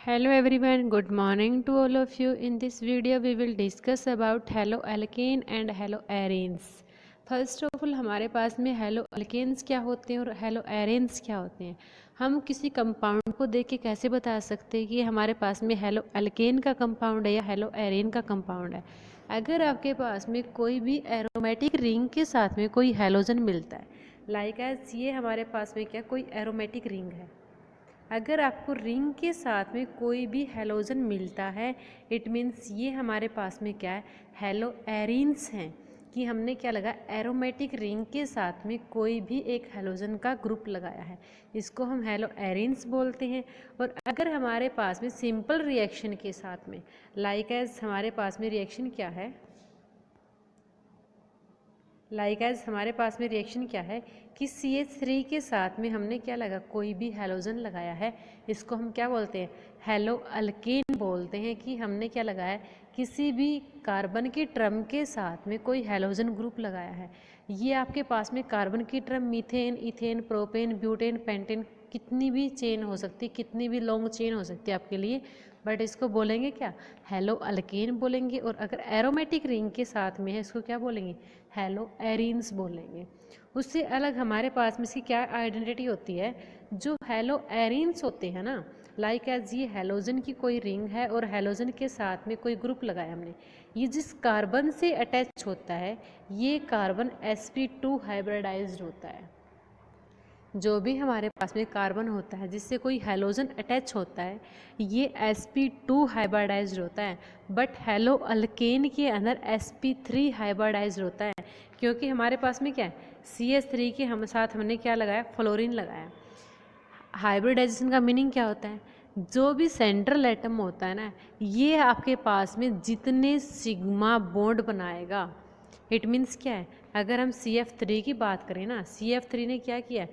Hello everyone, good morning to all of you. In this video we will discuss about haloalkane and haloarenes. First of all हमारे पास में हेलोअल्केन्स क्या होते हैं और हेलोएरेन्स क्या होते हैं। हम किसी कंपाउंड को देख के कैसे बता सकते हैं कि हमारे पास में हेलोअल्केन का कंपाउंड है या हेलोएरेन का कंपाउंड है। अगर आपके पास में कोई भी एरोमेटिक रिंग के साथ में कोई हेलोजन मिलता है, लाइक एज ये हमारे पास में क्या कोई एरोमेटिक रिंग है, अगर आपको रिंग के साथ में कोई भी हेलोजन मिलता है इट मीन्स ये हमारे पास में क्या है, हेलोएरीन्स हैं। कि हमने क्या लगा, एरोमेटिक रिंग के साथ में कोई भी एक हेलोजन का ग्रुप लगाया है, इसको हम हेलोएरीन्स बोलते हैं। और अगर हमारे पास में सिंपल रिएक्शन के साथ में लाइक एज हमारे पास में रिएक्शन क्या है, हमारे पास में रिएक्शन क्या है कि CH3 के साथ में हमने क्या लगा, कोई भी हेलोजन लगाया है, इसको हम क्या बोलते हैं, हेलोअल्केन बोलते हैं। कि हमने क्या लगाया, किसी भी कार्बन की ट्रम के साथ में कोई हेलोजन ग्रुप लगाया है। ये आपके पास में कार्बन की ट्रम methane, ethane, propane, butane, pentane, कितनी भी चेन हो सकती है, कितनी भी लॉन्ग चेन हो सकती है आपके लिए, बट इसको बोलेंगे क्या, हेलोअल्केन बोलेंगे। और अगर एरोमेटिक रिंग के साथ में है इसको क्या बोलेंगे, हेलोएरीन्स बोलेंगे। उससे अलग हमारे पास में इसकी क्या आइडेंटिटी होती है, जो हेलोएरीन्स होते हैं ना, लाइक एज ये हेलोजन की कोई रिंग है और हेलोजन के साथ में कोई ग्रुप लगाया हमने, ये जिस कार्बन से अटैच होता है ये कार्बन sp2 हाइब्रिडाइज्ड होता है। जो भी हमारे पास में कार्बन होता है जिससे कोई हेलोजन अटैच होता है ये sp2 हाइब्रिडाइज्ड होता है, बट हेलोअल्केन के अंदर sp3 हाइब्रिडाइज्ड होता है। क्योंकि हमारे पास में क्या है, CH3 के हम साथ हमने क्या लगाया, फ्लोरीन लगाया। हाइब्रिडाइजेशन का मीनिंग क्या होता है, जो भी सेंट्रल एटम होता है ना, ये आपके पास में जितने सिग्मा बॉन्ड बनाएगा, इट मीन्स क्या है, अगर हम CF3 की बात करें ना, CF3 ने क्या किया,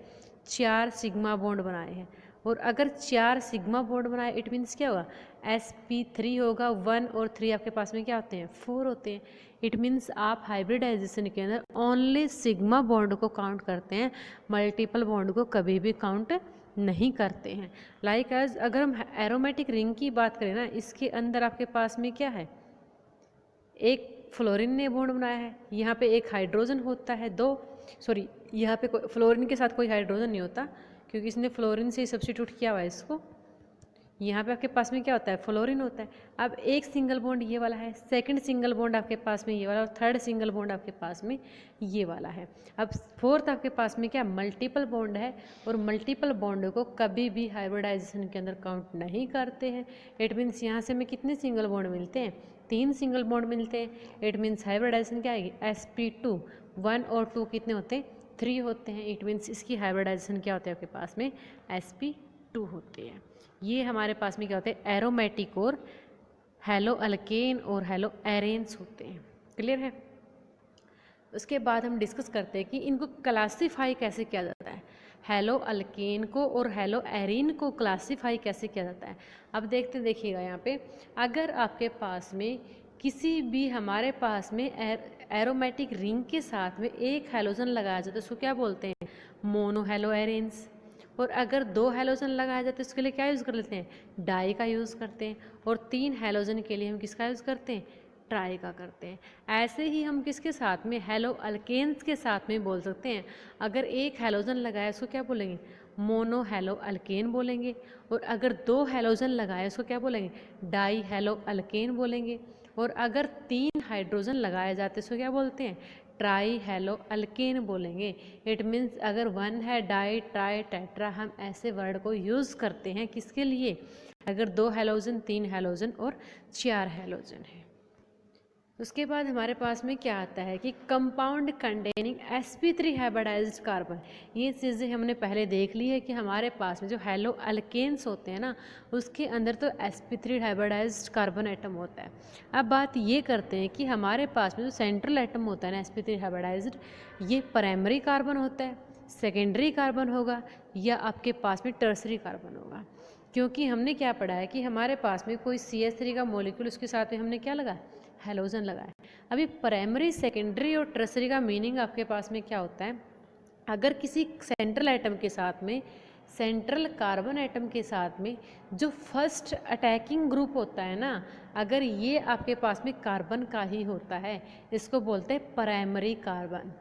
4 सिग्मा बॉन्ड बनाए हैं। और अगर 4 सिग्मा बॉन्ड बनाए इट मीन्स क्या होगा, sp3 होगा, 1 और 3 आपके पास में क्या होते हैं, 4 होते हैं। इट मीन्स आप हाइब्रिडाइजेशन के अंदर ओनली सिग्मा बॉन्ड को काउंट करते हैं, मल्टीपल बॉन्ड को कभी भी काउंट नहीं करते हैं। लाइक एज अगर हम एरोमेटिक रिंग की बात करें ना, इसके अंदर आपके पास में क्या है, एक फ्लोरीन ने बॉन्ड बनाया है, यहाँ पे एक हाइड्रोजन होता है, यहाँ पे फ्लोरीन के साथ कोई हाइड्रोजन नहीं होता क्योंकि इसने फ्लोरीन से सब्स्टिट्यूट किया हुआ है इसको। यहाँ पे आपके पास में क्या होता है, फ्लोरीन होता है। अब एक सिंगल बॉन्ड ये वाला है, सेकंड सिंगल बॉन्ड आपके पास में ये वाला, और थर्ड सिंगल बॉन्ड आपके पास में ये वाला है। अब फोर्थ आपके पास में क्या, मल्टीपल बॉन्ड है, और मल्टीपल बॉन्ड को कभी भी हाइब्रिडाइजेशन के अंदर काउंट नहीं करते हैं। इट मीन्स यहाँ से हमें कितने सिंगल बॉन्ड मिलते हैं, 3 सिंगल बॉन्ड मिलते हैं। इट मीन्स हाइब्रिडाइजेशन क्या आएगी, sp2, 1 और 2 कितने होते हैं, 3 होते हैं। इट मीन्स इसकी हाइब्रिडाइजेशन क्या होते हैं आपके पास में, sp2 होते हैं। ये हमारे पास में क्या होते हैं, एरोमेटिक और हेलोअल्केन और हेलोएरेन्स होते हैं। क्लियर है। उसके बाद हम डिस्कस करते हैं कि इनको क्लासीफाई कैसे किया जाता है, हेलोअल्केन को और हेलोएरीन को क्लासीफाई कैसे किया जाता है। अब देखिएगा यहाँ पे, अगर आपके पास में किसी भी हमारे पास में एरोमेटिक रिंग के साथ में एक हेलोजन लगाया जाता है उसको क्या बोलते हैं, मोनो हेलोएरीन्स। और अगर 2 हेलोजन लगाया जाता है उसके लिए क्या यूज़ कर लेते हैं, डाई का यूज़ करते हैं। और 3 हेलोजन के लिए हम किसका यूज़ करते हैं, ट्राई का करते हैं। ऐसे ही हम किसके साथ में, हेलोअल्केन्स के साथ में बोल सकते हैं। अगर एक हेलोजन लगाया उसको क्या बोलेंगे, मोनो हेलोअल्केन बोलेंगे। और अगर 2 हेलोजन लगाए उसको क्या बोलेंगे, डाई हेलोअल्केन बोलेंगे। और अगर 3 हाइड्रोजन लगाए जाते हैं उसको क्या बोलते हैं, ट्राई हेलोअल्केन बोलेंगे। इट मीन्स अगर 1 है, डाई, ट्राई, टेट्रा, हम ऐसे वर्ड को यूज़ करते हैं किसके लिए, अगर 2 हेलोजन, 3 हेलोजन और 4 हेलोजन है। उसके बाद हमारे पास में क्या आता है कि compound containing sp3 hybridised carbon. ये चीज़ें हमने पहले देख ली है कि हमारे पास में जो हेलोअल्केन्स होते हैं ना, उसके अंदर तो sp3 हाइब्रिडाइज्ड कार्बन एटम होता है। अब बात ये करते हैं कि हमारे पास में जो सेंट्रल एटम होता है ना sp3 हाइब्रिडाइज्ड, ये प्राइमरी कार्बन होता है, सेकेंडरी कार्बन होगा, या आपके पास में टर्सरी कार्बन होगा। क्योंकि हमने क्या पढ़ा है कि हमारे पास में कोई CH3 का मॉलिक्यूल, उसके साथ में हमने क्या लगा, हेलोजन लगाए। अभी प्राइमरी, सेकेंडरी और टर्सरी का मीनिंग आपके पास में क्या होता है, अगर किसी सेंट्रल एटम के साथ में सेंट्रल कार्बन एटम के साथ में जो फर्स्ट अटैकिंग ग्रुप होता है ना, अगर ये आपके पास में कार्बन का ही होता है, इसको बोलते हैं प्राइमरी कार्बन।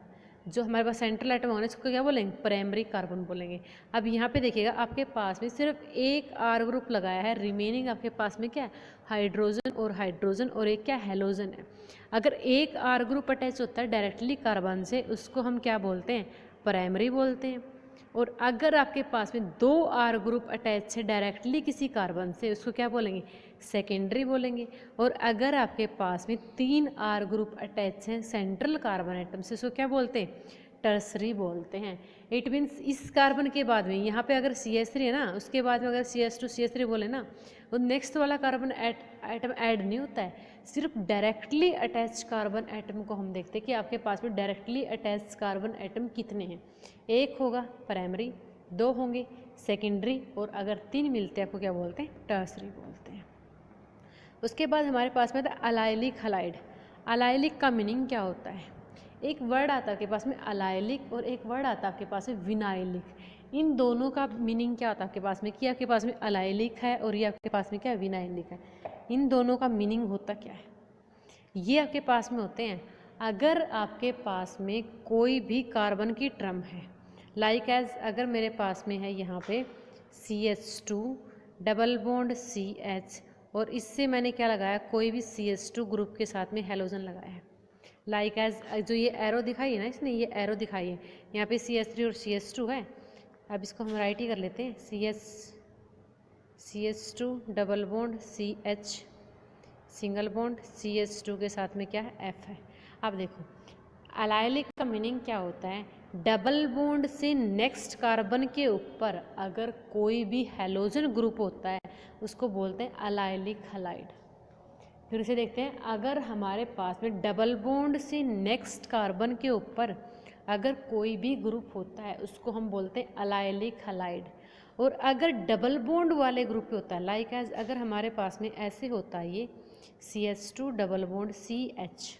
जो हमारे पास सेंट्रल एटम होगा इसको क्या बोलेंगे? प्राइमरी कार्बन बोलेंगे। अब यहाँ पे देखिएगा आपके पास में सिर्फ एक आर ग्रुप लगाया है, रिमेनिंग आपके पास में क्या है? हाइड्रोजन और एक क्या? हेलोजन है। अगर एक आर ग्रुप अटैच होता है डायरेक्टली कार्बन से, उसको हम क्या बोलते हैं? प्राइमरी बोलते हैं। और अगर आपके पास में दो आर ग्रुप अटैच है डायरेक्टली किसी कार्बन से, उसको क्या बोलेंगे? सेकेंडरी बोलेंगे। और अगर आपके पास में तीन आर ग्रुप अटैच हैं सेंट्रल कार्बन एटम से, उसको क्या बोलते हैं? टर्सरी बोलते हैं। इट मीन्स इस कार्बन के बाद में यहाँ पे अगर CH3 है ना, उसके बाद में अगर CH2 CH3 बोले ना, वो नेक्स्ट वाला कार्बन एटम ऐड नहीं होता है। सिर्फ डायरेक्टली अटैच कार्बन एटम को हम देखते हैं कि आपके पास में डायरेक्टली अटैच कार्बन एटम कितने हैं। एक होगा प्राइमरी, दो होंगे सेकेंडरी, और अगर तीन मिलते हैं आपको क्या बोलते हैं? टर्सरी बोलते हैं। उसके बाद हमारे पास में था अलाइलिक हलाइड। अलाइलिक का मीनिंग क्या होता है? एक वर्ड आता है आपके पास में अलाइलिक और एक वर्ड आता है आपके पास में विनाइलिक। इन दोनों का मीनिंग क्या होता है आपके पास में? कि आपके पास में अलाइलिक है और ये आपके पास में क्या? विनाइलिक है। इन दोनों का मीनिंग होता क्या है? ये आपके पास में होते हैं अगर आपके पास में कोई भी कार्बन की ट्रम है, लाइक एज अगर मेरे पास में है यहाँ पे CH2 डबल बॉन्ड CH, और इससे मैंने क्या लगाया? कोई भी CH2 ग्रुप के साथ में हेलोजन लगाया है। लाइक एज जो ये एरो दिखाई है ना, इसने ये एरो दिखाई है, यहाँ पे CH3 और CH2 है। अब इसको हम राइट ही कर लेते हैं, CH2 double bond CH single bond CH2 के साथ में क्या है? F है। अब देखो अलाइलिक का मीनिंग क्या होता है? डबल बॉन्ड से नेक्स्ट कार्बन के ऊपर अगर कोई भी हेलोजन ग्रुप होता है उसको बोलते हैं अलाइलिक हलाइड। फिर से देखते हैं, अगर हमारे पास में डबल बॉन्ड से नेक्स्ट कार्बन के ऊपर अगर कोई भी ग्रुप होता है उसको हम बोलते हैं अलाइलिक हलाइड। और अगर डबल बॉन्ड वाले ग्रुप पे होता है, लाइक एज अगर हमारे पास में ऐसे होता है ये CH2 डबल बॉन्ड CH,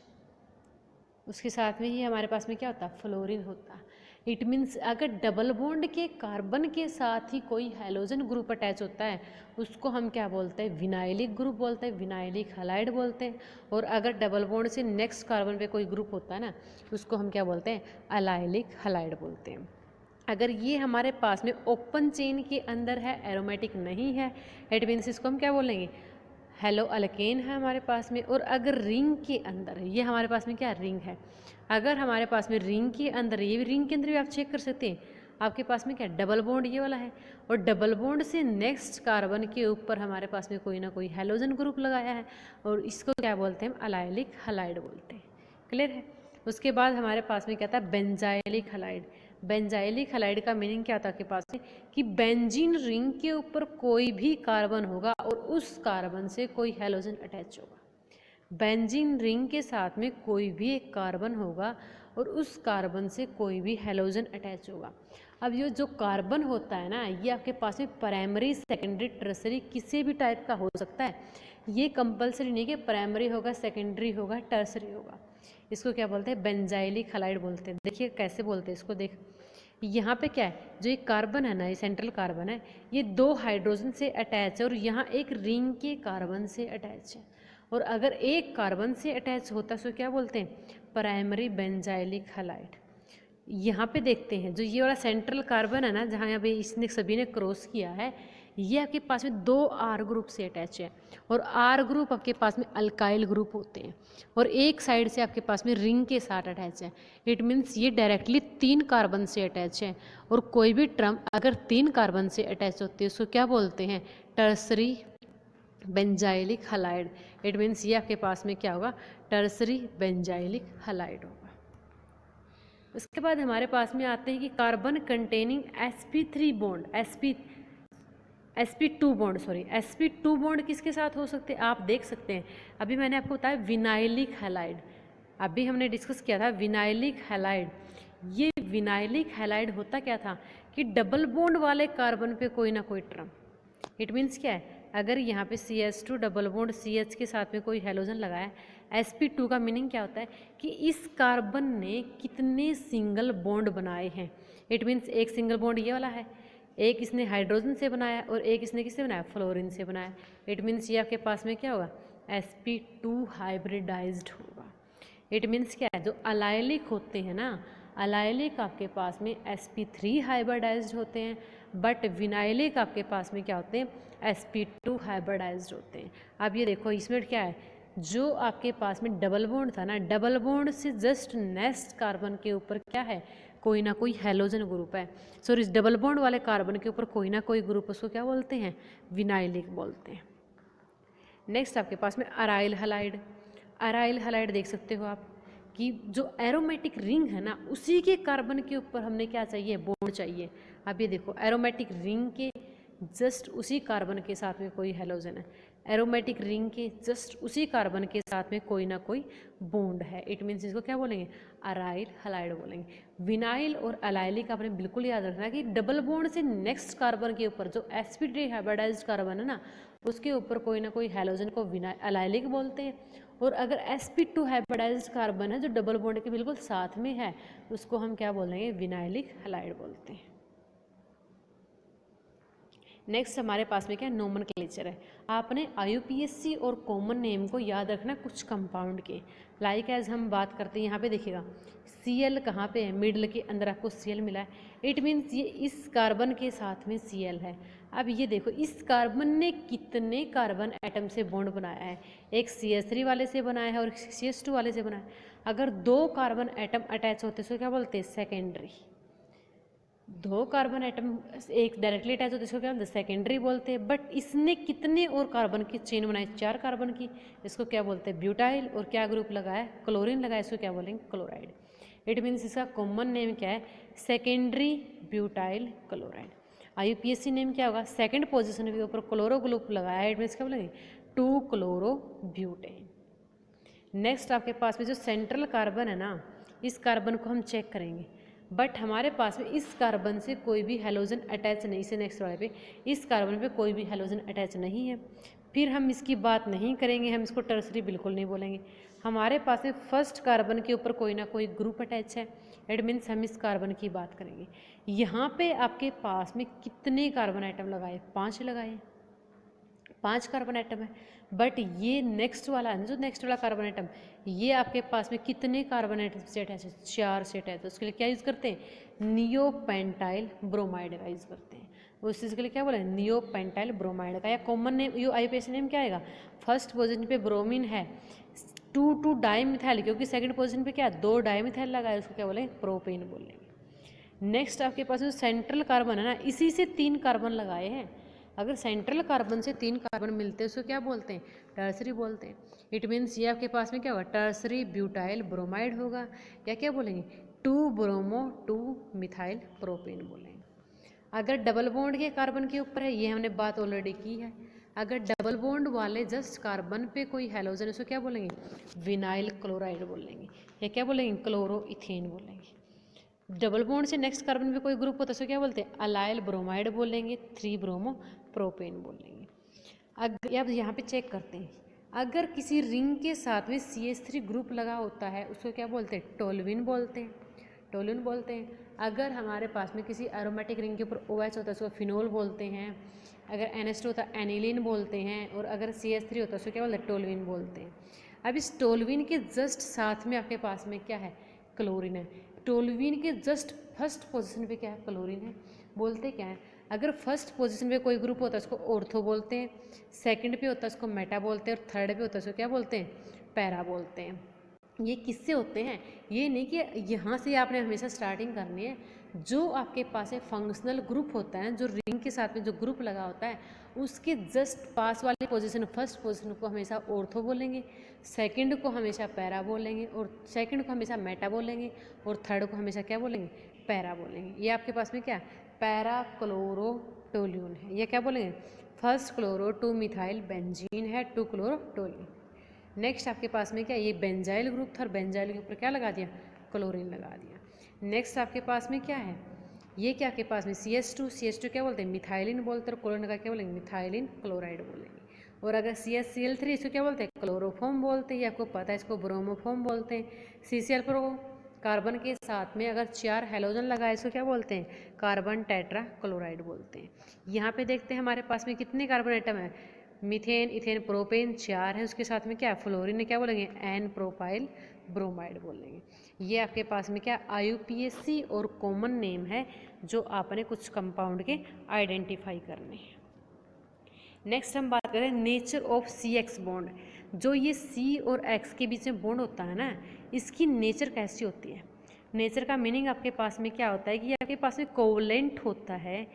उसके साथ में ही हमारे पास में क्या होता है? फ्लोरीन होता है। इट मीन्स अगर डबल बॉन्ड के कार्बन के साथ ही कोई हेलोजन ग्रुप अटैच होता है उसको हम क्या बोलते हैं? विनाइलिक ग्रुप बोलते हैं, विनाइलिक हलाइड बोलते हैं। और अगर डबल बॉन्ड से नेक्स्ट कार्बन पे कोई ग्रुप होता है ना, उसको हम क्या बोलते हैं? अलाइलिक हलाइड बोलते हैं। अगर ये हमारे पास में ओपन चेन के अंदर है, एरोमेटिक नहीं है, इट मीन्स इसको हम क्या बोलेंगे? हेलो अल्केन है हमारे पास में। और अगर रिंग के अंदर है, ये हमारे पास में क्या? रिंग है। अगर हमारे पास में रिंग के अंदर, ये भी रिंग के अंदर भी आप चेक कर सकते हैं, आपके पास में क्या? डबल बॉन्ड ये वाला है, और डबल बॉन्ड से नेक्स्ट कार्बन के ऊपर हमारे पास में कोई ना कोई हेलोजन ग्रुप लगाया है, और इसको क्या बोलते हैं? अलाइलिक हलाइड बोलते हैं। क्लियर है? उसके बाद हमारे पास में क्या था? Benzylic halide. बेंजाइलिक हलाइड का मीनिंग क्या था आपके पास में? कि बेंजीन रिंग के ऊपर कोई भी कार्बन होगा और उस कार्बन से कोई हेलोजन अटैच होगा। बेंजीन रिंग के साथ में कोई भी एक कार्बन होगा और उस कार्बन से कोई भी हेलोजन अटैच होगा। अब ये जो कार्बन होता है ना, ये आपके पास में प्राइमरी सेकेंडरी टर्सरी किसी भी टाइप का हो सकता है। ये कंपलसरी नहीं कि प्राइमरी होगा, सेकेंडरी होगा, टर्सरी होगा। इसको क्या बोलते हैं? बेंजाइलिक हलाइड बोलते हैं। देखिए कैसे बोलते हैं इसको, देख यहाँ पे क्या है? जो ये कार्बन है ना, ये सेंट्रल कार्बन है, ये दो हाइड्रोजन से अटैच है और यहाँ एक रिंग के कार्बन से अटैच है। और अगर एक कार्बन से अटैच होता है तो क्या बोलते हैं? Primary benzylic halide. यहाँ पे देखते हैं जो ये वाला सेंट्रल कार्बन है ना, जहाँ यहाँ पे इसने सभी ने क्रॉस किया है, ये आपके पास में दो आर ग्रुप से अटैच है। और आर ग्रुप आपके पास में अल्काइल ग्रुप होते हैं, और एक साइड से आपके पास में रिंग के साथ अटैच है। इट मीन्स ये डायरेक्टली तीन कार्बन से अटैच है। और कोई भी ट्रम अगर तीन कार्बन से अटैच होती है उसको क्या बोलते हैं? Tertiary benzylic halide. It means ये आपके पास में क्या होगा? टर्सरी बेंजाइलिक हलाइड होगा। उसके बाद हमारे पास में आते हैं कि carbon containing sp3 bond, sp2 bond, sp2 bond किसके साथ हो सकते हैं? आप देख सकते हैं, अभी मैंने आपको बताया विनाइलिक हैलाइड, अभी हमने डिस्कस किया था विनाइलिक हैलाइड। ये विनाइलिक हैलाइड होता क्या था? कि डबल बॉन्ड वाले कार्बन पे कोई ना कोई ट्रम। इट मीन्स क्या है? अगर यहाँ पे CH2 डबल बॉन्ड CH के साथ में कोई हेलोजन लगाया है, sp2 का मीनिंग क्या होता है? कि इस कार्बन ने कितने सिंगल बॉन्ड बनाए हैं। इट मीन्स एक सिंगल बॉन्ड ये वाला है, एक इसने हाइड्रोजन से बनाया और एक इसने किससे बनाया, फ्लोरीन से बनाया। इट मीन्स ये आपके पास में क्या होगा, sp2 हाइब्रिडाइज्ड होगा। इट मीन्स क्या है, जो अलाइलिक होते हैं ना, अलाइलिक आपके पास में sp3 हाइब्रिडाइज्ड होते हैं, बट विनाइलिक आपके पास में क्या होते हैं, sp2 हाइब्रिडाइज्ड होते हैं। अब ये देखो इसमें क्या है, जो आपके पास में डबल बॉन्ड था ना, डबल बॉन्ड से जस्ट नेक्स्ट कार्बन के ऊपर क्या है, कोई ना कोई हैलोजन ग्रुप है। सो इस डबल बॉन्ड वाले कार्बन के ऊपर कोई ना कोई ग्रुप, उसको क्या बोलते हैं, विनाइलिक बोलते हैं। नेक्स्ट आपके पास में अराइल हलाइड। अराइल हलाइड देख सकते हो आप कि जो एरोमेटिक रिंग है ना, उसी के कार्बन के ऊपर हमने क्या चाहिए, बॉन्ड चाहिए। अब ये देखो एरोमेटिक रिंग के जस्ट उसी कार्बन के साथ में कोई हेलोजन है, एरोमेटिक रिंग के जस्ट उसी कार्बन के साथ में कोई ना कोई बॉन्ड है। इट मीन्स इसको क्या बोलेंगे, अराइल हलाइड बोलेंगे। विनाइल और अलाइलिक आपने बिल्कुल याद रखना है कि डबल बॉन्ड से नेक्स्ट कार्बन के ऊपर जो sp3 हाइब्रिडाइज्ड कार्बन है ना, उसके ऊपर कोई ना कोई हैलोजन को अलाइलिक बोलते हैं। और अगर sp2 हाइब्रिडाइज्ड कार्बन है जो डबल बॉन्ड के बिल्कुल साथ में है, उसको हम क्या बोलेंगे, विनाइलिक हलाइड बोलते हैं। नेक्स्ट हमारे पास में क्या नोमेनक्लेचर है। आपने IUPAC और कॉमन नेम को याद रखना कुछ कंपाउंड के। लाइक एज हम बात करते हैं, यहाँ पे देखिएगा Cl कहाँ पे है, मिडल के अंदर आपको Cl मिला है। इट मीन्स ये इस कार्बन के साथ में Cl है। अब ये देखो इस कार्बन ने कितने कार्बन एटम से बॉन्ड बनाया है, एक CH3 वाले से बनाया है और एक CH2 वाले से बनाया है। अगर दो कार्बन एटम अटैच होते हैं तो क्या बोलते हैं, सेकेंडरी। दो कार्बन एटम एक डायरेक्टली अटैच होते इसको क्या बोलते हैं, सेकेंडरी बोलते हैं। बट इसने कितने और कार्बन की चेन बनाई, 4 कार्बन की, इसको क्या बोलते हैं, ब्यूटाइल। और क्या ग्रुप लगाया, क्लोरीन लगाया, इसको क्या बोलेंगे, क्लोराइड। इट मीन्स इसका कॉमन नेम क्या है, secondary butyl chloride. IUPAC name क्या होगा, सेकेंड पोजिशन के ऊपर क्लोरो ग्रुप लगाया, इट मीन्स क्या बोलेंगे, 2 क्लोरो ब्यूटेन। नेक्स्ट आपके पास में जो सेंट्रल कार्बन है ना, इस कार्बन को हम चेक करेंगे, बट हमारे पास में इस कार्बन से कोई भी हेलोजन अटैच नहीं, से नेक्स्ट वाले पे इस कार्बन पे कोई भी हेलोजन अटैच नहीं है। फिर हम इसकी बात नहीं करेंगे, हम इसको टर्सरी बिल्कुल नहीं बोलेंगे। हमारे पास में फर्स्ट कार्बन के ऊपर कोई ना कोई ग्रुप अटैच है, इट मीन्स हम इस कार्बन की बात करेंगे। यहाँ पे आपके पास में कितने कार्बन आइटम लगाए, 5 लगाए, 5 कार्बन आइटम है। बट ये नेक्स्ट वाला है, जो नेक्स्ट वाला कार्बन आइटम, ये आपके पास में कितने कार्बन आइटम से अटैच है, 4 से अटैच है। उसके लिए क्या यूज़ करते हैं, नियोपेंटाइल ब्रोमाइड का यूज़ करते हैं। उस चीज़ के लिए क्या बोले, नियोपेंटाइल ब्रोमाइड का। या कॉमन नेम IUPAC नेम क्या आएगा, फर्स्ट पोजिशन पे ब्रोमीन है, 2 डाईमिथाइल, क्योंकि सेकंड पोजिशन पे क्या है, 2 डाईमिथाइल लगा है, उसको क्या बोलेंगे, प्रोपेन बोलेंगे। नेक्स्ट आपके पास जो सेंट्रल कार्बन है ना, इसी से 3 कार्बन लगाए हैं। अगर सेंट्रल कार्बन से 3 कार्बन मिलते हैं उसको क्या बोलते हैं, टर्सरी बोलते हैं। इट मीन्स ये आपके पास में क्या होगा, टर्सरी ब्यूटाइल ब्रोमाइड होगा, या क्या बोलेंगे, 2 ब्रोमो 2 मिथाइल प्रोपेन बोलेंगे। अगर डबल बॉन्ड के कार्बन के ऊपर है, ये हमने बात ऑलरेडी की है। अगर डबल बॉन्ड वाले जस्ट कार्बन पे कोई हेलोजन, उसको क्या बोलेंगे, विनाइल क्लोराइड बोलेंगे, या क्या बोलेंगे, क्लोरो इथेन बोलेंगे। डबल बॉन्ड से नेक्स्ट कार्बन पे कोई ग्रुप होता है उसको क्या बोलते हैं, अलाइल ब्रोमाइड बोलेंगे, 3 ब्रोमो प्रोपेन बोलेंगे। अब यहाँ पे चेक करते हैं, अगर किसी रिंग के साथ में CH3 ग्रुप लगा होता है उसको क्या बोलते हैं, टोल्यूइन बोलते हैं, टोल्यूइन बोलते हैं। अगर हमारे पास में किसी एरोमेटिक रिंग के ऊपर OH होता है उसको फिनोल बोलते हैं। अगर NH2 होता है एनिलीन बोलते हैं। और अगर CH3 होता है उसको क्या बोलते हैं, टोल्यूइन बोलते हैं। अब इस टोल्यूइन के जस्ट साथ में आपके पास में क्या है, क्लोरीन है। टोल्यूइन के जस्ट फर्स्ट पोजीशन पे क्या है, क्लोरीन है। बोलते क्या है, अगर फर्स्ट पोजीशन पे कोई ग्रुप होता है उसको ऑर्थो बोलते हैं, सेकंड पे होता है उसको मेटा बोलते हैं, और थर्ड पे होता है उसको क्या बोलते हैं, पैरा बोलते हैं। ये किससे होते हैं, ये नहीं कि यहाँ से आपने हमेशा स्टार्टिंग करनी है। जो आपके पास है फंक्शनल ग्रुप होता है, जो रिंग के साथ में जो ग्रुप लगा होता है, उसके जस्ट पास वाली पोजीशन, फर्स्ट पोजीशन को हमेशा ऑर्थो बोलेंगे, सेकंड को हमेशा पैरा बोलेंगे, और सेकंड को हमेशा मेटा बोलेंगे, और थर्ड को हमेशा क्या बोलेंगे, पैरा बोलेंगे। ये आपके पास में क्या पैरा क्लोरोटोल्यून है। ये क्या बोलेंगे, फर्स्ट क्लोरो 2 मिथाइल बेंजीन है, 2 क्लोरोटोल्यून। नेक्स्ट आपके पास में क्या, ये बेंजाइल ग्रुप था, और बेंजाइल के ऊपर क्या लगा दिया, क्लोरीन लगा दिया। नेक्स्ट आपके पास में क्या है, ये क्या आपके पास में CH2 क्या बोलते हैं, मिथाइलिन बोलते हैं, और क्लोरीन का क्या बोलेंगे, मिथाइलिन क्लोराइड बोलेंगे। और अगर CHCl3 इसको क्या बोलते हैं, क्लोरोफॉर्म बोलते हैं, ये आपको पता है, इसको ब्रोमोफॉर्म बोलते हैं। CCl कार्बन के साथ में अगर 4 हैलोजन लगाए इसको क्या बोलते हैं? कार्बन टेट्रा क्लोराइड बोलते हैं। यहाँ पे देखते हैं हमारे पास में कितने कार्बन एटम है? मीथेन, इथेन, प्रोपेन 4 है, उसके साथ में क्या फ्लोरीन है, क्या बोलेंगे? एन प्रोपाइल ब्रोमाइड बोलेंगे। ये आपके पास में क्या IUPAC और कॉमन नेम है जो आपने कुछ कंपाउंड के आइडेंटिफाई करने हैं। नेक्स्ट हम बात करें नेचर ऑफ CX बॉन्ड। जो ये C और X के बीच में बॉन्ड होता है ना, इसकी नेचर कैसी होती है? नेचर का मीनिंग आपके पास में क्या होता है कि आपके पास में कोवलेंट होता है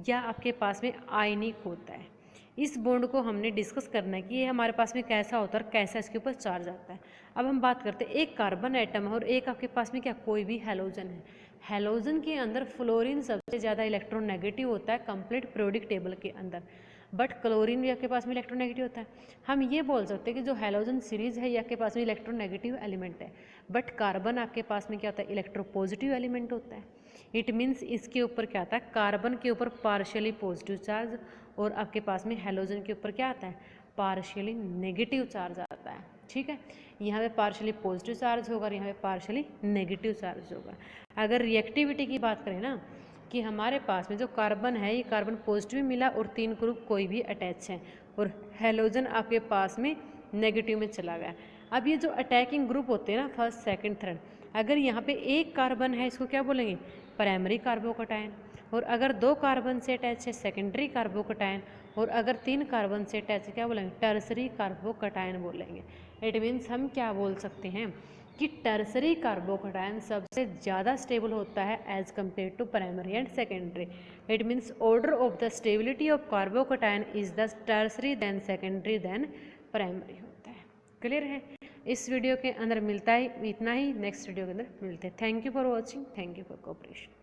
या आपके पास में आयनिक होता है। इस बॉन्ड को हमने डिस्कस करना है कि ये हमारे पास में कैसा होता है और कैसा इसके ऊपर चार्ज आता है। अब हम बात करते हैं, एक कार्बन एटम है और एक आपके पास में क्या कोई भी हैलोजन है। हैलोजन के अंदर फ्लोरीन सबसे ज़्यादा इलेक्ट्रोनेगेटिव होता है कंप्लीट पीरियोडिक टेबल के अंदर, बट क्लोरीन भी आपके पास में इलेक्ट्रोनेगेटिव होता है। हम ये बोल सकते हैं कि जो हैलोजन सीरीज है ये आपके पास में इलेक्ट्रोनेगेटिव एलिमेंट है, बट कार्बन आपके पास में क्या होता है? इलेक्ट्रोपॉजिटिव एलिमेंट होता है। इट मीन्स इसके ऊपर क्या आता है? कार्बन के ऊपर पार्शियली पॉजिटिव चार्ज और आपके पास में हैलोजन के ऊपर क्या आता है? पार्शियली नेगेटिव चार्ज आता है। ठीक है, यहाँ पे पार्शियली पॉजिटिव चार्ज होगा और यहाँ पे पार्शियली नेगेटिव चार्ज होगा। अगर रिएक्टिविटी की बात करें ना कि हमारे पास में जो कार्बन है ये कार्बन पॉजिटिव मिला और 3 ग्रुप कोई भी अटैच है और हैलोजन आपके पास में नेगेटिव में चला गया। अब ये जो अटैकिंग ग्रुप होते हैं ना, फर्स्ट सेकंड थर्ड, अगर यहाँ पे एक कार्बन है इसको क्या बोलेंगे? Primary carbocation. और अगर 2 कार्बन से अटैच है सेकेंडरी कार्बोकटायन, और अगर 3 कार्बन से अटैच है क्या बोलेंगे? टर्सरी कार्बोकटायन बोलेंगे। इट मीन्स हम क्या बोल सकते हैं कि टर्सरी कार्बोकटायन सबसे ज़्यादा स्टेबल होता है as compared to primary and secondary. It means order of the stability of carbocation is the tertiary then secondary then primary होता है। क्लियर है? इस वीडियो के अंदर मिलता है इतना ही, नेक्स्ट वीडियो के अंदर मिलते हैं। Thank you for watching, thank you for cooperation.